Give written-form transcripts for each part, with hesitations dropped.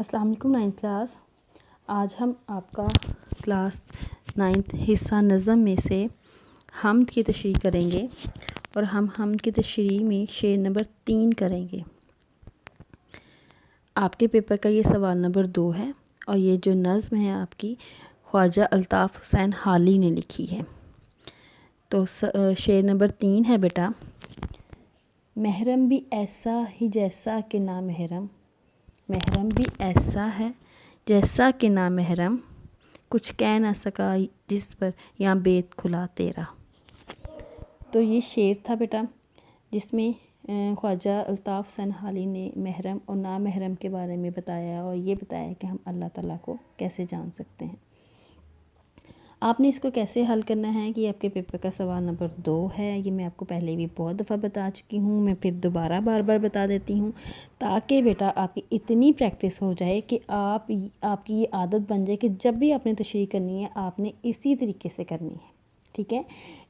السلام علیکم 9th class. آج ہم آپ کا کلاس 9th حصہ نظم میں سے حمد کی تشریح کریں گے اور ہم حمد کی تشریح میں شعر نمبر 3 کریں گے۔ آپ کے پیپر کا یہ سوال نمبر 2 ہے اور یہ جو نظم ہے آپ کی خواجہ الطاف حسین حالی نے لکھی ہے۔ تو شعر نمبر 3 ہے بیٹا، محرم بھی ایسا ہی جیسا کہ نامحرم، محرم بھی ایسا ہے جیسا کہ نامحرم، کچھ کہہ نہ سکا جس پر یہاں بیت کھلا تیرا۔ تو یہ شعر تھا بیٹا جس میں خواجہ الطاف حسین حالی نے محرم اور نامحرم کے بارے میں بتایا اور یہ بتایا کہ ہم اللہ تعالیٰ کو کیسے جان سکتے ہیں۔ آپ نے اس کو کیسے حل کرنا ہے کہ آپ کے پیپر کا سوال نمبر 2 ہے۔ یہ میں آپ کو پہلے بھی بہت دفعہ بتا چکی ہوں، میں پھر دوبارہ بار بار بتا دیتی ہوں تاکہ بیٹا آپ کی اتنی پریکٹس ہو جائے کہ آپ کی یہ عادت بن جائے کہ جب بھی آپ نے تشریح کرنی ہے آپ نے اسی طریقے سے کرنی ہے، ٹھیک ہے۔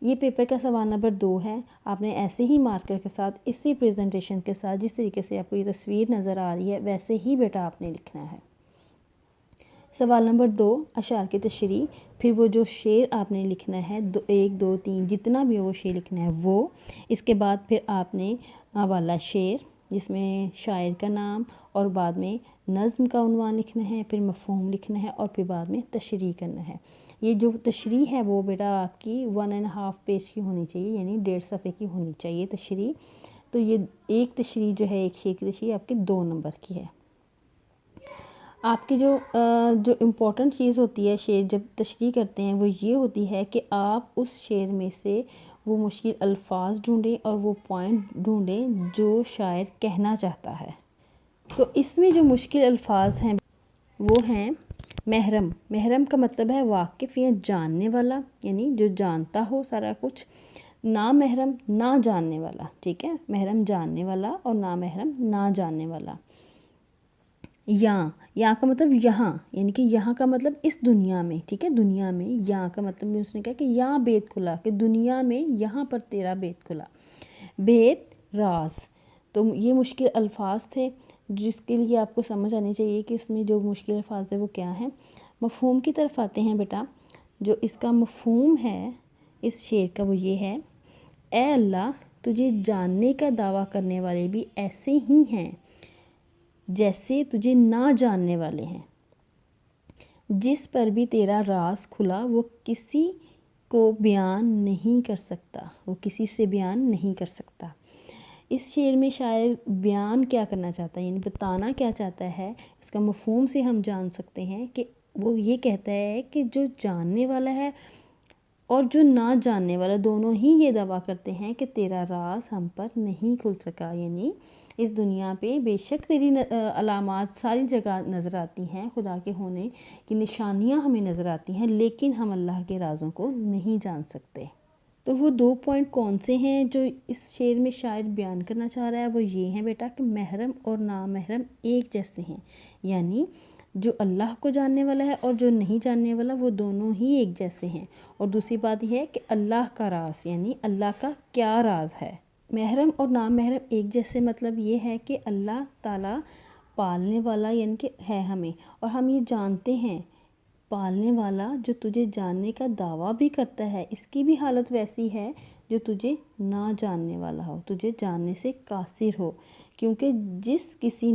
یہ پیپر کا سوال نمبر 2 ہے، آپ نے ایسے ہی مارکر کے ساتھ اسی پریزنٹیشن کے ساتھ جس طریقے سے آپ کو یہ تصویر نظر آ رہی ہے ویسے ہی بیٹا آپ نے لکھنا ہے۔ سوال نمبر 2 اشعار کی تشریح، پھر وہ جو شعر آپ نے لکھنا ہے 1 2 3 جتنا بھی وہ شعر لکھنا ہے وہ، اس کے بعد پھر آپ نے حوالہ شعر جس میں شاعر کا نام اور بعد میں نظم کا عنوان لکھنا ہے، پھر مفہوم لکھنا ہے اور پھر بعد میں تشریح کرنا ہے۔ یہ جو تشریح ہے وہ بیٹا آپ کی 1.5 پیج کی ہونی چاہیے، یعنی 1.5 صفحے کی ہونی چاہیے تشریح۔ تو یہ ایک تشریح جو ہے، ایک شعر کی تشریح آپ کے 2 نمبر کی ہے۔ آپ کی جو امپورٹنٹ چیز ہوتی ہے شعر جب تشریح کرتے ہیں وہ یہ ہوتی ہے کہ آپ اس شعر میں سے وہ مشکل الفاظ ڈھونڈیں اور وہ پوائنٹ ڈھونڈیں جو شاعر کہنا چاہتا ہے۔ تو اس میں جو مشکل الفاظ ہیں وہ ہیں محرم، محرم کا مطلب ہے واقف یا جاننے والا، یعنی جو جانتا ہو سارا کچھ۔ نامحرم نہ جاننے والا، ٹھیک ہے، محرم جاننے والا اور نامحرم نہ جاننے والا۔ یہاں کا مطلب یہاں، یعنی کہ یہاں کا مطلب اس دنیا میں، ٹھیک ہے، دنیا میں یہاں کا مطلب بھی اس نے کہا کہ یہاں بیت کھلا، کہ دنیا میں یہاں پر تیرا بیت کھلا۔ بیت راز، تو یہ مشکل الفاظ تھے جس کے لیے آپ کو سمجھ آنی چاہیے کہ اس میں جو مشکل الفاظ ہیں وہ کیا ہیں۔ مفہوم کی طرف آتے ہیں بیٹا، جو اس کا مفہوم ہے اس شعر کا وہ یہ ہے، اے اللہ تجھے جاننے کا دعویٰ کرنے والے بھی ایسے ہی ہیں جیسے تجھے نہ جاننے والے ہیں، جس پر بھی تیرا راز کھلا وہ کسی کو بیان نہیں کر سکتا، وہ کسی سے بیان نہیں کر سکتا۔ اس شعر میں شاعر بیان کیا کرنا چاہتا ہے، یعنی بتانا کیا چاہتا ہے، اس کا مفہوم سے ہم جان سکتے ہیں کہ وہ یہ کہتا ہے کہ جو جاننے والا ہے اور جو نہ جاننے والا دونوں ہی یہ دعویٰ کرتے ہیں کہ تیرا راز ہم پر نہیں کھل سکا، یعنی اس دنیا پہ بے شک تیری علامات ساری جگہ نظر آتی ہیں، خدا کے ہونے کی نشانیاں ہمیں نظر آتی ہیں، لیکن ہم اللہ کے رازوں کو نہیں جان سکتے۔ تو وہ 2 پوائنٹ کون سے ہیں جو اس شعر میں شاعر بیان کرنا چاہ رہا ہے، وہ یہ ہیں بیٹا کہ محرم اور نامحرم ایک جیسے ہیں، یعنی جو اللہ کو جاننے والا ہے اور جو نہیں جاننے والا وہ دونوں ہی ایک جیسے ہیں۔ اور دوسری بات یہ ہے کہ اللہ کا راز، یعنی اللہ کا کیا راز ہے۔ محرم اور نامحرم ایک جیسے مطلب یہ ہے کہ اللہ تعالیٰ پالنے والا یعنی کہ ہے ہمیں، اور ہم یہ جانتے ہیں پالنے والا جو تجھے جاننے کا دعویٰ بھی کرتا ہے، اس کی بھی حالت ویسی ہے جو تجھے نہ جاننے والا ہو، تجھے جاننے سے قاصر ہو، کیونکہ جس کسی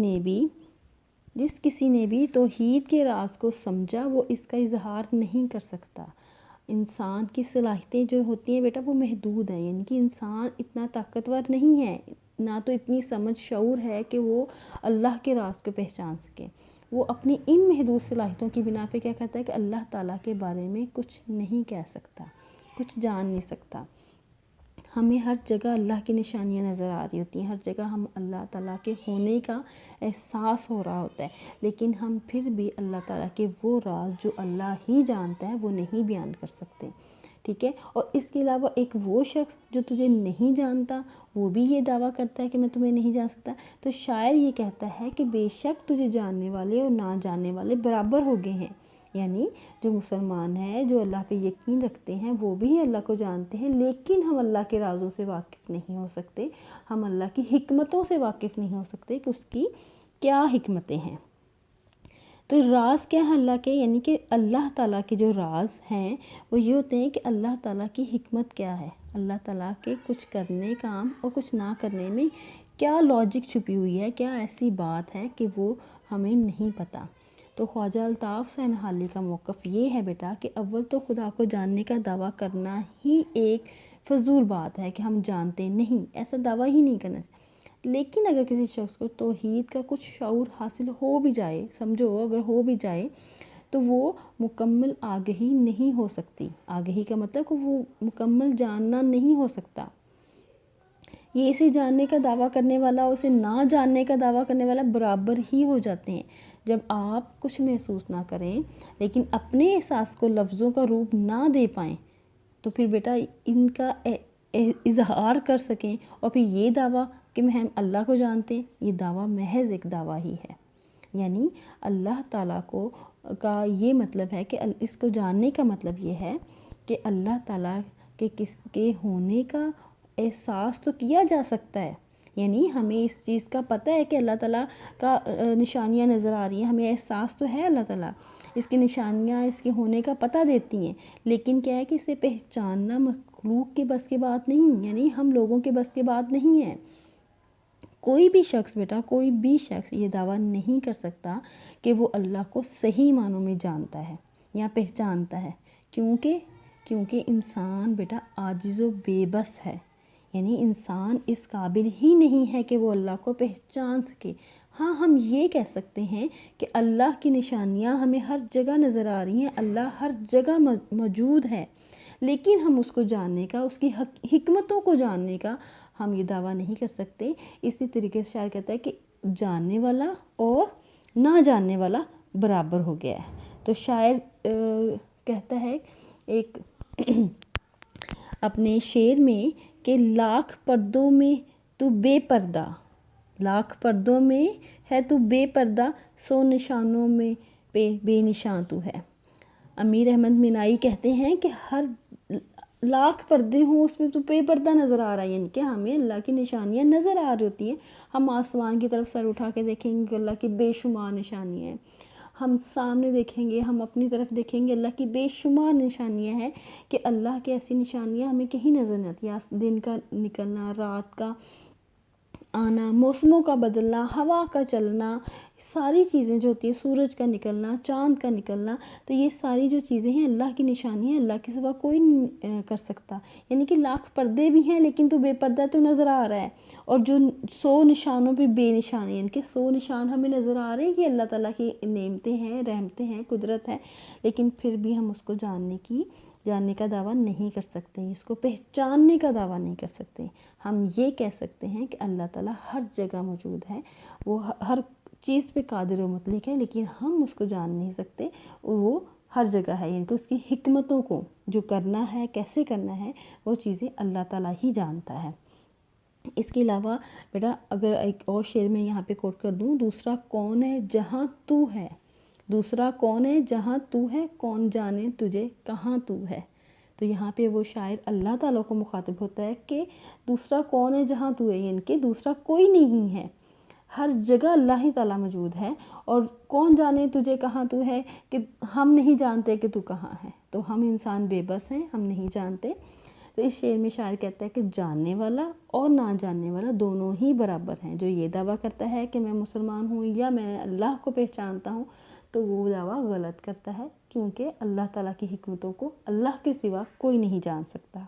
نے بھی توحید کے راز کو سمجھا وہ اس کا اظہار نہیں کر سکتا۔ انسان کی صلاحیتیں جو ہوتی ہیں بیٹا وہ محدود ہیں، یعنی کہ انسان اتنا طاقتور نہیں ہے، نہ تو اتنی سمجھ شعور ہے کہ وہ اللہ کے راز کو پہچان سکے۔ وہ اپنی ان محدود صلاحیتوں کی بنا پہ کیا کہتا ہے کہ اللہ تعالیٰ کے بارے میں کچھ نہیں کہہ سکتا، کچھ جان نہیں سکتا۔ ہمیں ہر جگہ اللہ کی نشانیاں نظر آ رہی ہوتی ہیں، ہر جگہ ہم اللہ تعالیٰ کے ہونے کا احساس ہو رہا ہوتا ہے، لیکن ہم پھر بھی اللہ تعالیٰ کے وہ راز جو اللہ ہی جانتا ہے وہ نہیں بیان کر سکتے، ٹھیک ہے۔ اور اس کے علاوہ ایک وہ شخص جو تجھے نہیں جانتا وہ بھی یہ دعویٰ کرتا ہے کہ میں تمہیں نہیں جان سکتا، تو شاعر یہ کہتا ہے کہ بے شک تجھے جاننے والے اور نہ جاننے والے برابر ہو گئے ہیں، یعنی جو مسلمان ہیں جو اللہ پہ یقین رکھتے ہیں وہ بھی اللہ کو جانتے ہیں، لیکن ہم اللہ کے رازوں سے واقف نہیں ہو سکتے، ہم اللہ کی حکمتوں سے واقف نہیں ہو سکتے کہ اس کی کیا حکمتیں ہیں۔ تو راز کیا ہے اللہ کے، یعنی کہ اللہ تعالیٰ کے جو راز ہیں وہ یہ ہوتے ہیں کہ اللہ تعالیٰ کی حکمت کیا ہے، اللہ تعالیٰ کے کچھ کرنے کام اور کچھ نہ کرنے میں کیا لاجک چھپی ہوئی ہے، کیا ایسی بات ہے کہ وہ ہمیں نہیں پتہ۔ تو خواجہ الطاف حسین حالی کا موقف یہ ہے بیٹا کہ اول تو خدا کو جاننے کا دعویٰ کرنا ہی ایک فضول بات ہے کہ ہم جانتے نہیں، ایسا دعویٰ ہی نہیں کرنا چاہیے۔ لیکن اگر کسی شخص کو توحید کا کچھ شعور حاصل ہو بھی جائے، سمجھو اگر ہو بھی جائے، تو وہ مکمل آگہی نہیں ہو سکتی۔ آگہی کا مطلب کہ وہ مکمل جاننا نہیں ہو سکتا۔ یہ اسے جاننے کا دعویٰ کرنے والا اور اسے نہ جاننے کا دعویٰ کرنے والا برابر ہی ہو جاتے ہیں۔ جب آپ کچھ محسوس نہ کریں لیکن اپنے احساس کو لفظوں کا روپ نہ دے پائیں تو پھر بیٹا ان کا اظہار کر سکیں اور پھر یہ دعویٰ کہ ہم اللہ کو جانتے ہیں، یہ دعویٰ محض ایک دعویٰ ہی ہے۔ یعنی اللہ تعالیٰ کا یہ مطلب ہے کہ اس کو جاننے کا مطلب یہ ہے کہ اللہ تعالیٰ کے ہونے کا احساس تو کیا جا سکتا ہے، یعنی ہمیں اس چیز کا پتہ ہے کہ اللہ تعالیٰ کا نشانیاں نظر آ رہی ہیں، ہمیں احساس تو ہے اللہ تعالیٰ اس کی نشانیاں اس کے ہونے کا پتہ دیتی ہیں، لیکن کیا ہے کہ اسے پہچاننا مخلوق کے بس کی بات نہیں، یعنی ہم لوگوں کے بس کی بات نہیں ہے۔ کوئی بھی شخص بیٹا، کوئی بھی شخص یہ دعویٰ نہیں کر سکتا کہ وہ اللہ کو صحیح معنوں میں جانتا ہے یا پہچانتا ہے، کیونکہ انسان بیٹا عاجز و بے بس ہے، یعنی انسان اس قابل ہی نہیں ہے کہ وہ اللہ کو پہچان سکے۔ ہاں ہم یہ کہہ سکتے ہیں کہ اللہ کی نشانیاں ہمیں ہر جگہ نظر آ رہی ہیں، اللہ ہر جگہ موجود ہے، لیکن ہم اس کو جاننے کا، اس کی حکمتوں کو جاننے کا ہم یہ دعویٰ نہیں کر سکتے۔ اسی طریقے سے شاعر کہتا ہے کہ جاننے والا اور نہ جاننے والا برابر ہو گیا ہے۔ تو شاعر کہتا ہے ایک اپنے شعر میں کہ لاکھ پردوں میں تو بے پردہ، لاکھ پردوں میں ہے تو بے پردہ، 100 نشانوں میں بے نشان تو ہے۔ امیر احمد مینائی کہتے ہیں کہ ہر لاکھ پردے ہوں اس میں تو بے پردہ نظر آ رہا ہے، یعنی کہ ہمیں اللہ کی نشانیاں نظر آ رہی ہوتی ہیں۔ ہم آسمان کی طرف سر اٹھا کے دیکھیں گے کہ اللہ کی بے شمار نشانیاں ہیں، ہم سامنے دیکھیں گے، ہم اپنی طرف دیکھیں گے، اللہ کی بے شمار نشانیاں ہیں کہ اللہ کی ایسی نشانیاں ہمیں کہیں نظر نہیں آتی۔ دن کا نکلنا، رات کا آنا، موسموں کا بدلنا، ہوا کا چلنا، ساری چیزیں جو ہوتی ہیں، سورج کا نکلنا، چاند کا نکلنا، تو یہ ساری جو چیزیں ہیں اللہ کی نشانی ہیں، اللہ کے سوا کوئی نہیں کر سکتا۔ یعنی کہ لاکھ پردے بھی ہیں لیکن تو بے پردہ تو نظر آ رہا ہے، اور جو 100 نشانوں پہ بے نشان ہے، یعنی کہ 100 نشان ہمیں نظر آ رہے ہیں کہ اللہ تعالیٰ کی نعمتیں ہیں، رحمتیں ہیں، قدرت ہے، لیکن پھر بھی ہم اس کو جاننے کا دعویٰ نہیں کر سکتے، اس کو پہچاننے کا دعویٰ نہیں کر سکتے۔ ہم یہ کہہ سکتے ہیں کہ اللہ تعالیٰ ہر جگہ موجود ہے، وہ ہر چیز پہ قادر و مطلق ہے، لیکن ہم اس کو جان نہیں سکتے، وہ ہر جگہ ہے، یعنی کہ اس کی حکمتوں کو جو کرنا ہے، کیسے کرنا ہے، وہ چیزیں اللہ تعالیٰ ہی جانتا ہے۔ اس کے علاوہ بیٹا اگر ایک اور شعر میں یہاں پہ کوٹ کر دوں، دوسرا کون ہے جہاں تو ہے، دوسرا کون ہے جہاں تو ہے، کون جانے تجھے کہاں تو ہے۔ تو یہاں پہ وہ شاعر اللہ تعالیٰ کو مخاطب ہوتا ہے کہ دوسرا کون ہے جہاں تو ہے، یعنی کہ دوسرا کوئی نہیں ہے، ہر جگہ اللہ ہی تعالیٰ موجود ہے، اور کون جانے تجھے کہاں تو ہے، کہ ہم نہیں جانتے کہ تو کہاں ہے، تو ہم انسان بے بس ہیں، ہم نہیں جانتے۔ تو اس شعر میں شاعر کہتا ہے کہ جاننے والا اور نہ جاننے والا دونوں ہی برابر ہیں۔ جو یہ دعویٰ کرتا ہے کہ میں مسلمان ہوں یا میں اللہ کو پہچانتا ہوں، تو وہ دعویٰ غلط کرتا ہے، کیونکہ اللہ تعالیٰ کی حکمتوں کو اللہ کے سوا کوئی نہیں جان سکتا۔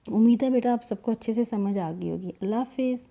امید ہے بیٹا آپ سب کو اچھے سے سمجھ آ گئی ہوگی۔ اللہ حافظ۔